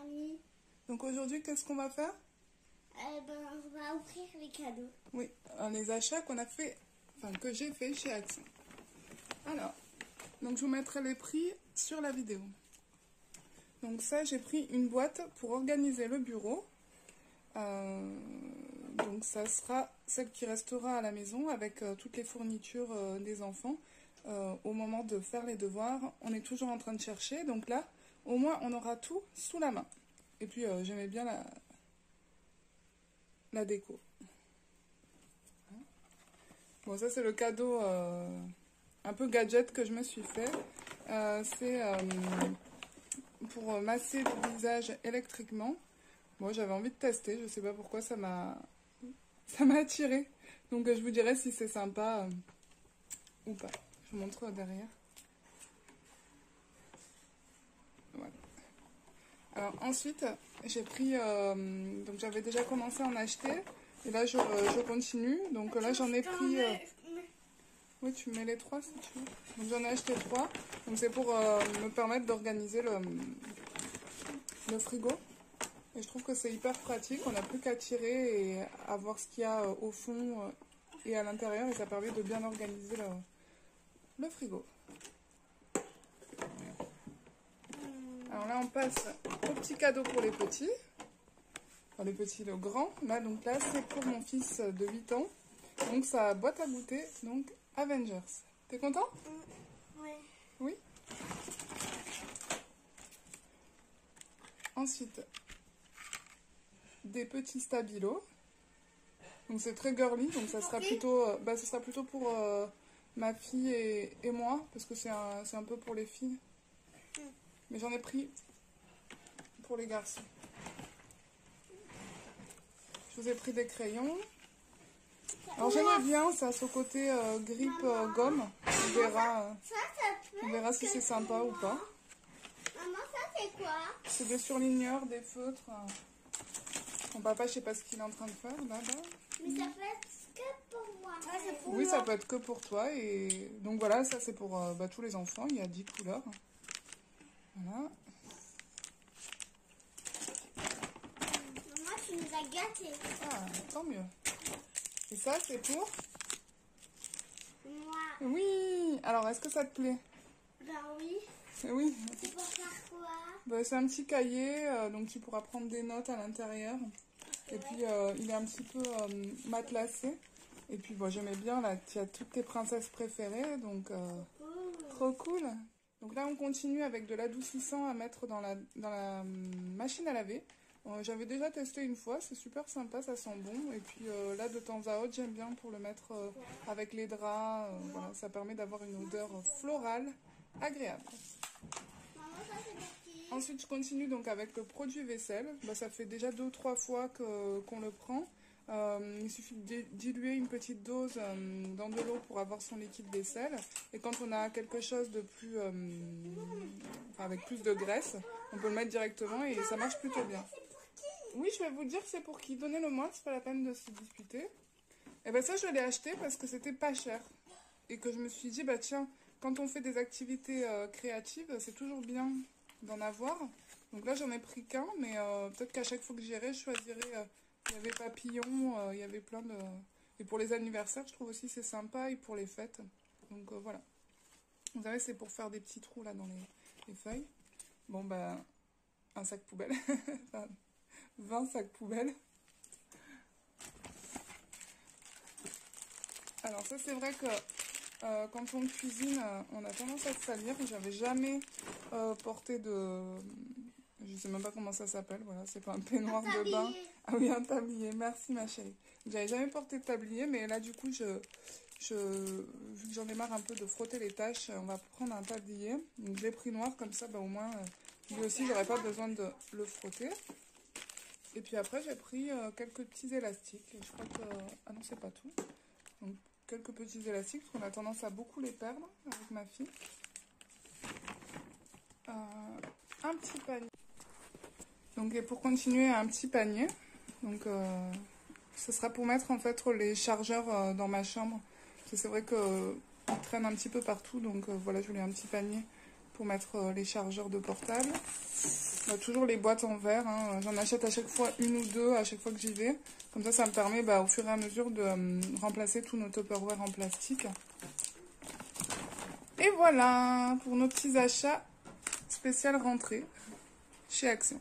amis. Donc aujourd'hui, qu'est-ce qu'on va faire? On va ouvrir les cadeaux. Oui, les achats qu'on a fait, enfin que j'ai fait chez Action. Alors, donc je vous mettrai les prix sur la vidéo. Donc ça, j'ai pris une boîte pour organiser le bureau. Donc ça sera celle qui restera à la maison avec toutes les fournitures des enfants. Au moment de faire les devoirs, on est toujours en train de chercher. Donc là, au moins, on aura tout sous la main. Et puis, j'aimais bien la déco. Bon, ça, c'est le cadeau un peu gadget que je me suis fait. C'est pour masser le visage électriquement. Moi, j'avais envie de tester. Je sais pas pourquoi ça m'a attiré. Donc, je vous dirai si c'est sympa ou pas. Je vous montre derrière. Voilà. Alors ensuite, j'ai pris, donc j'avais déjà commencé à en acheter, et là je continue, donc là j'en ai pris, oui tu mets les 3 si tu veux, donc j'en ai acheté 3, donc c'est pour me permettre d'organiser le frigo, et je trouve que c'est hyper pratique, on n'a plus qu'à tirer et à voir ce qu'il y a au fond et à l'intérieur, et ça permet de bien organiser le frigo. Alors là, on passe au petit cadeau pour les petits. Enfin, les petits, le grand. Là, donc là, c'est pour mon fils de 8 ans. Donc, sa boîte à goûter, donc Avengers. T'es content? Oui. Oui. Ensuite, des petits stabilos. Donc, c'est très girly. Donc, ça sera plutôt, ce sera plutôt pour ma fille et moi. Parce que c'est un peu pour les filles. Mais j'en ai pris pour les garçons. Je vous ai pris des crayons. Alors j'aimerais bien ça, ce côté grippe gomme. On verra si c'est sympa ou pas. Maman, ça c'est quoi? C'est des surligneurs, des feutres. Mon papa, je sais pas ce qu'il est en train de faire là-bas. Mais ça peut être que pour moi. Ah, c'est pour oui, moi. ça peut être que pour toi. Et donc voilà, ça c'est pour tous les enfants. Il y a 10 couleurs. Voilà. Maman, tu nous as gâtés. Ah, tant mieux. Et ça, c'est pour... Moi. Oui. Alors, est-ce que ça te plaît? Ben oui. Oui. C'est pour faire quoi? Ben, c'est un petit cahier, donc tu pourras prendre des notes à l'intérieur. Et puis, il est un petit peu matelassé. Et puis, bon, j'aimais bien, là, tu as toutes tes princesses préférées, donc trop cool. Donc là, on continue avec de l'adoucissant à mettre dans la machine à laver. J'avais déjà testé une fois, c'est super sympa, ça sent bon. Et puis là, de temps à autre, j'aime bien pour le mettre avec les draps. Voilà, ça permet d'avoir une odeur florale agréable. Maman, ça c'est pour qui? Ensuite, je continue donc avec le produit vaisselle. Bah, ça fait déjà 2 ou 3 fois qu'on le prend. Il suffit de diluer une petite dose dans de l'eau pour avoir son liquide vaisselle. Et quand on a quelque chose de plus, avec plus de graisse, on peut le mettre directement et ça marche plutôt bien. Oui, je vais vous dire c'est pour qui. Donnez-le-moi, c'est pas la peine de se disputer. Et ben ça, je l'ai acheté parce que c'était pas cher. Et que je me suis dit, bah tiens, quand on fait des activités créatives, c'est toujours bien d'en avoir. Donc là, j'en ai pris qu'un, mais peut-être qu'à chaque fois que j'irai, je choisirai... il y avait papillons, il y avait plein de... Et pour les anniversaires, je trouve aussi c'est sympa, et pour les fêtes. Donc voilà. Vous savez, c'est pour faire des petits trous là dans les feuilles. Bon, bah, un sac poubelle. Enfin, 20 sacs poubelles. Alors ça, c'est vrai que quand on cuisine, on a tendance à se salir. J'avais jamais porté de... Je sais même pas comment ça s'appelle, voilà, c'est pas un peignoir de bain. Ah oui, un tablier, merci ma chérie. J'avais jamais porté de tablier, mais là du coup, vu que j'en ai marre un peu de frotter les taches, on va prendre un tablier. Donc je l'ai pris noir, comme ça, bah, au moins, lui aussi, j'aurais pas besoin de le frotter. Et puis après, j'ai pris quelques petits élastiques. Je crois que... Ah non, c'est pas tout. Donc quelques petits élastiques, parce qu'on a tendance à beaucoup les perdre avec ma fille. Un petit panier. Donc, et pour continuer, un petit panier. Donc, ce sera pour mettre en fait les chargeurs dans ma chambre. C'est vrai qu'ils traînent un petit peu partout. Donc, voilà, je voulais un petit panier pour mettre les chargeurs de portable. Bah, toujours les boîtes en verre, hein. J'en achète à chaque fois une ou deux à chaque fois que j'y vais. Comme ça me permet au fur et à mesure de remplacer tous nos Tupperware en plastique. Et voilà pour nos petits achats spécial rentrée chez Action.